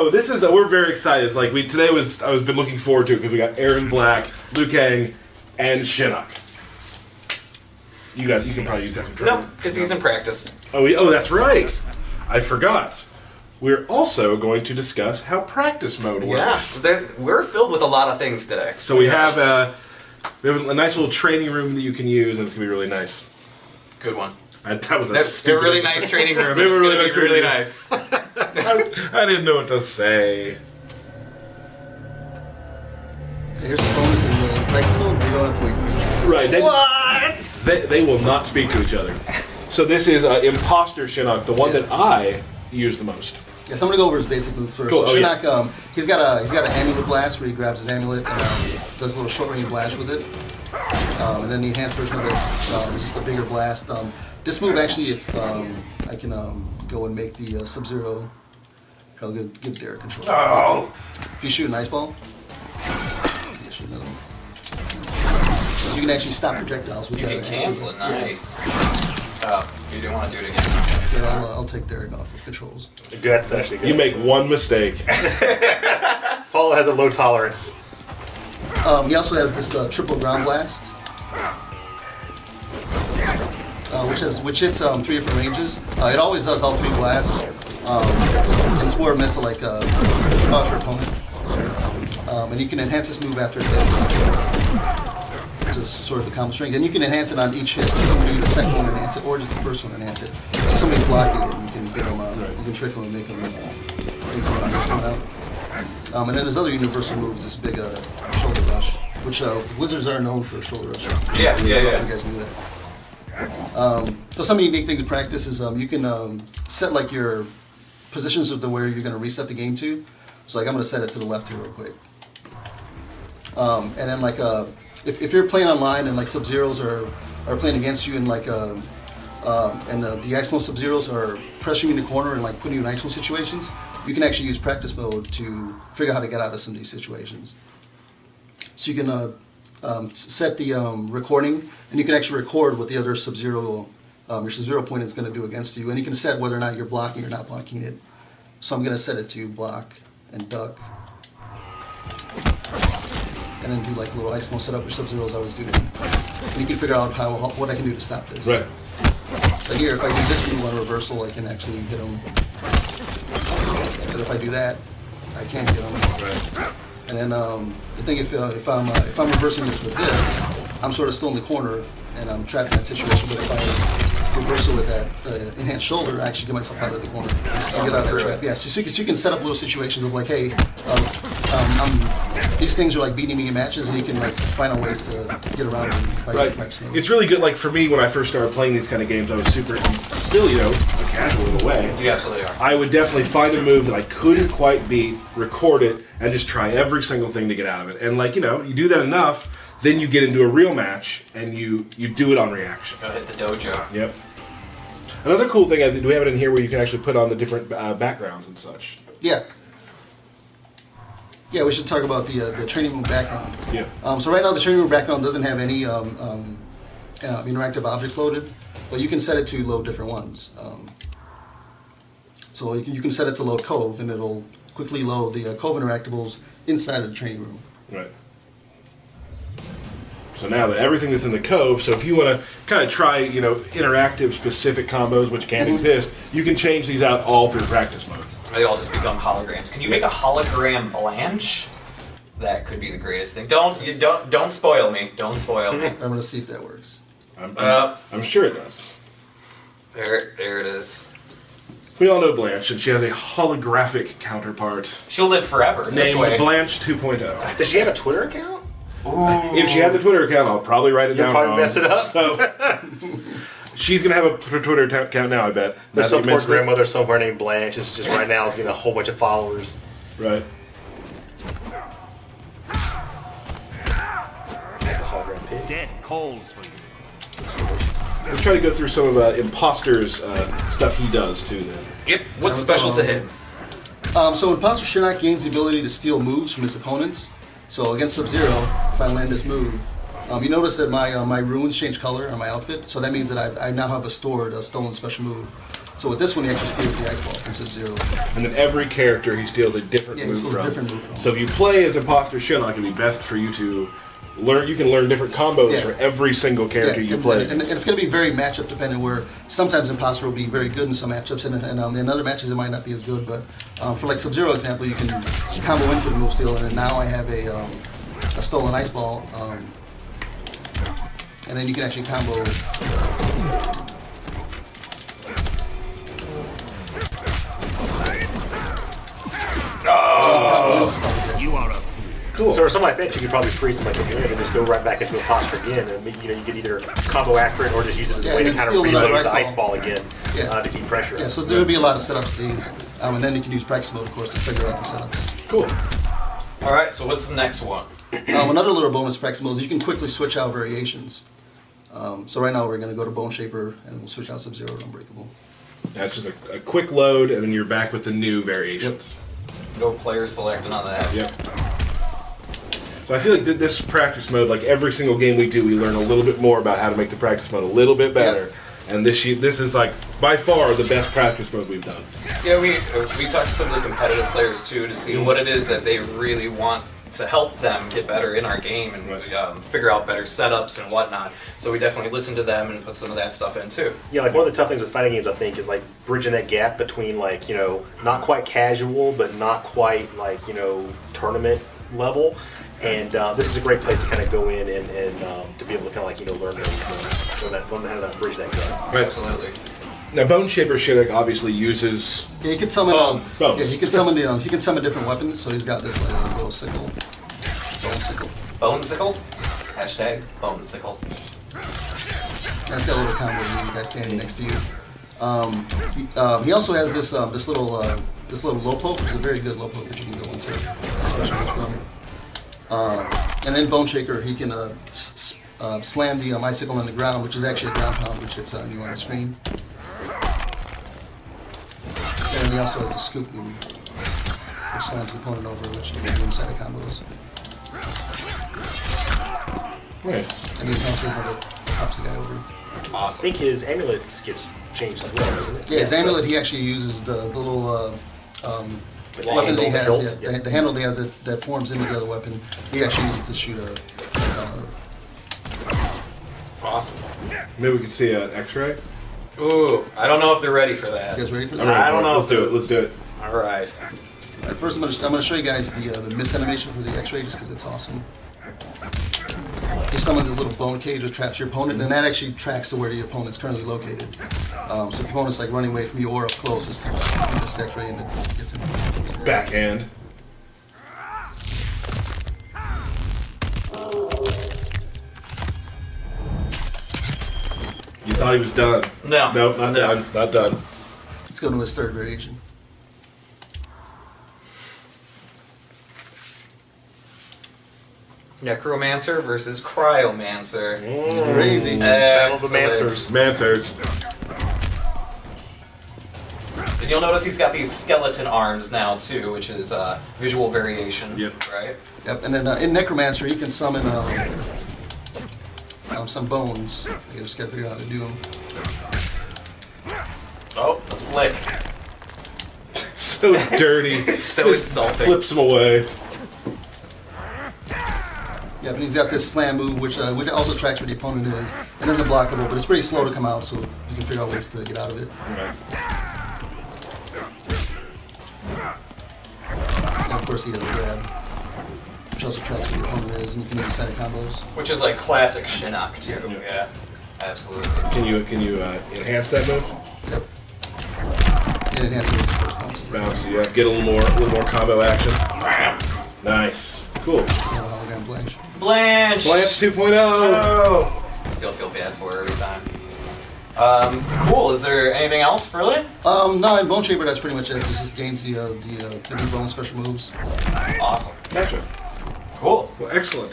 Oh, this is we're very excited. It's like I was been looking forward to it because we got Aaron Black, Liu Kang, and Shinnok. You can probably use that for training. No, because he's in practice. Oh, that's right. I forgot. We're also going to discuss how practice mode works. Yes, we're filled with a lot of things today. So we have a nice little training room that you can use, and it's gonna be really nice. Good one. That was That's a really nice training room. It's going to be really nice. I didn't know what to say. Here's the bonus in the practice mode. We don't have to wait for each other. Right. What? They will not speak to each other. So this is Imposter Shinnok, the one that I use the most. Yeah, so I'm gonna go over his basic move first. Cool. So Shinnok, he's got an amulet blast where he grabs his amulet and does a little short range blast with it. And then the enhanced version of it is just a bigger blast. This move actually, if I can go and make the Sub-Zero, I'll give Derek control. Oh. If you shoot an ice ball, you shoot another one. You can actually stop projectiles with You that. can cancel it. Nice. You didn't want to do it again. Yeah, I'll take Derek off of controls. That's actually good. You make one mistake. Paul has a low tolerance. He also has this triple ground blast, which hits 3 different ranges. It always does all 3 blasts, and it's more meant to like cause your opponent. And you can enhance this move after it hits, just sort of the combo string. And you can enhance it on each hit. So you can do the second one enhance it, or just the first one enhance it. So somebody's blocking it, and you can get them out. You can trick them and make them out. And then there's other universal moves, this big shoulder rush, which wizards are known for shoulder rush. Yeah. You guys knew that. So some unique things in practice is you can set like your positions of where you're going to reset the game to. So like I'm going to set it to the left here real quick. And then like if you're playing online and like Sub-Zeros are playing against you and like and the Ice Mode Sub-Zeros are pressuring you in the corner and like putting you in Ice Mode situations, you can actually use practice mode to figure out how to get out of some of these situations. So you can set the recording, and you can actually record what the other Sub-Zero, your Sub-Zero point is going to do against you, and you can set whether or not you're blocking or not blocking it. So I'm going to set it to block and duck, and then do like a little ice mode setup, which Sub-Zeros always do. And you can figure out what I can do to stop this. Right. So here, if I do this move on reversal, I can actually hit them. But if I do that, I can't get them. Right. And then the thing, if I'm reversing this with this, I'm sort of still in the corner and I'm trapped in that situation. But if I reverse it with that enhanced shoulder, I actually get myself out of the corner. So I get out of that trap. Yeah. So you can set up little situations of like, hey, these things are like beating me in matches, and you can like find out ways to get around them by using practice mode. It's really good. Like for me, when I first started playing these kind of games, I was still, a casual in a way. You absolutely are. I would definitely find a move that I couldn't quite beat, record it, and just try every single thing to get out of it. And like, you do that enough, then you get into a real match, and you do it on reaction. Go hit the dojo. Yep. Another cool thing, do we have it in here where you can actually put on the different backgrounds and such? Yeah. Yeah, we should talk about the training room background. Yeah. So right now the training room background doesn't have any interactive objects loaded, but you can set it to load different ones. So you can set it to load Cove, and it'll quickly load the Cove interactables inside of the training room. Right. So now that everything that's in the Cove, so if you want to kind of try, interactive specific combos, which can exist, you can change these out all through practice mode. They all just become holograms. Can you make a hologram Blanche? That could be the greatest thing. Don't spoil me. Don't spoil me. I'm gonna see if that works. I'm sure it does. There it is. We all know Blanche, and she has a holographic counterpart She'll live forever. This named way. Blanche 2.0. Does she have a Twitter account? Ooh. If she has a Twitter account, I'll probably write it down. You'll probably wrong. mess it up. So, she's going to have a Twitter account now, I bet. There's some poor grandmother somewhere named Blanche. It's just right now is getting a whole bunch of followers. Right. Death calls for you. Let's try to go through some of Imposter's stuff he does, too, then. Yep. What's special to him? So Imposter Shinnok gains the ability to steal moves from his opponents. So against Sub-Zero, if I land this move, you notice that my runes change color on my outfit. So that means that I now have a stolen special move. So with this one, he actually steals the ice ball from Sub-Zero. And then every character he steals a different Yeah, he move steals a from. different move from. So if you play as Imposter Shinnok, it'd be best for you to learn. You can learn different combos Yeah. for every single character you play. And it's going to be very matchup dependent. Where sometimes Imposter will be very good in some matchups, and in other matches it might not be as good. But for like Sub-Zero example, you can combo into the move steal, and then now I have a stolen ice ball, and then you can actually combo. You are a fool. Cool. So, or something like that, you could probably freeze them like a minute and just go right back into a posture again, and you could either combo after it or just use it as Yeah, a way you to can kind of steal another reload the ice ice ball again Yeah. to keep pressure. Yeah, so there will be a lot of setups to these, and then you can use practice mode, of course, to figure out the setups. Cool. All right, so what's the next one? Another little bonus practice mode is you can quickly switch out variations. So right now we're going to go to Bone Shaper, and we'll switch out Sub-Zero to Unbreakable. That's just a quick load, and then you're back with the new variations. No player selecting on that. Yep. So I feel like this practice mode, like every single game we do, we learn a little bit more about how to make the practice mode a little bit better. Yep. And this is like by far the best practice mode we've done. Yeah, we talked to some of the competitive players too to see what it is that they really want to help them get better in our game and figure out better setups and whatnot. So we definitely listen to them and put some of that stuff in too. Yeah, like one of the tough things with fighting games, I think, is like bridging that gap between like, you know, not quite casual, but not quite like, you know, tournament level. And this is a great place to kind of go in and to be able to kind of like, you know, learn how to bridge that gap. Right. Absolutely. Now, Bone Shaper Shinnok obviously uses Yeah, he can summon. Bones. Bones. Yeah, he can summon he can summon different weapons. So he's got this like little sickle, bone sickle. Bonesicle? Hashtag Bonesicle. And it's got a little combo with you guys standing next to you. He also has this this little low poke, which is a very good low poke that you can go into, especially from. And then Bone Shaker, he can slam the icicle on the ground, which is actually a ground pound, which hits you on the screen. And he also has the scoop move, which slams the opponent over, which you can do inside of combos. nice. And he also pops the guy over. I Awesome. think his amulet gets changed as well, doesn't it? Yeah, his amulet, he actually uses the little The weapon that he handle, has, the hilt, the handle that he has that forms into the other weapon. He actually uses it to shoot Awesome. Maybe we could see an X-ray. Ooh, I don't know if they're ready for that. You guys ready for that? I'm ready I for don't it. know Let's if do the- it. Let's do it. All right. Alright, first I'm gonna show you guys the miss animation for the X-ray just because it's awesome. He summons this little bone cage which traps your opponent, and that actually tracks to where the opponent's currently located. So if the opponent's like running away from you or up close, it's this X-ray and it gets in. Backhand. You thought he was done. No. Nope, not No. done. Not done. Let's go to his third variation. Necromancer versus Cryomancer. It's crazy. Battle of the Excellent. Mancers. Mansards. And you'll notice he's got these skeleton arms now too, which is visual variation. Yep. Right? Yep, and then in Necromancer he can summon some bones. You just gotta figure out how to do them. Oh, the flick. So dirty. So Just insulting. Flips him away. Yep, and he's got this slam move, which also tracks where the opponent is. It isn't blockable, but it's pretty slow to come out, so you can figure out ways to get out of it. Right. And of course he has a grab, which also tracks where the opponent is, and you can do side combos. Which is like classic Shinnok too. Yeah. Yeah. Absolutely. Can you enhance that move? Yep. And it has to be the first bounce. Bounce. Yeah. Get a little more combo action. Nice. Cool. You have a hologram Blanche. Blanche. Blanche 2.0. Oh. Still feel bad for her every time. Cool. Is there anything else, really? No, in Bone Shaper that's pretty much it. It just gains the new bone special moves. Awesome. Gotcha. Cool. Well, excellent.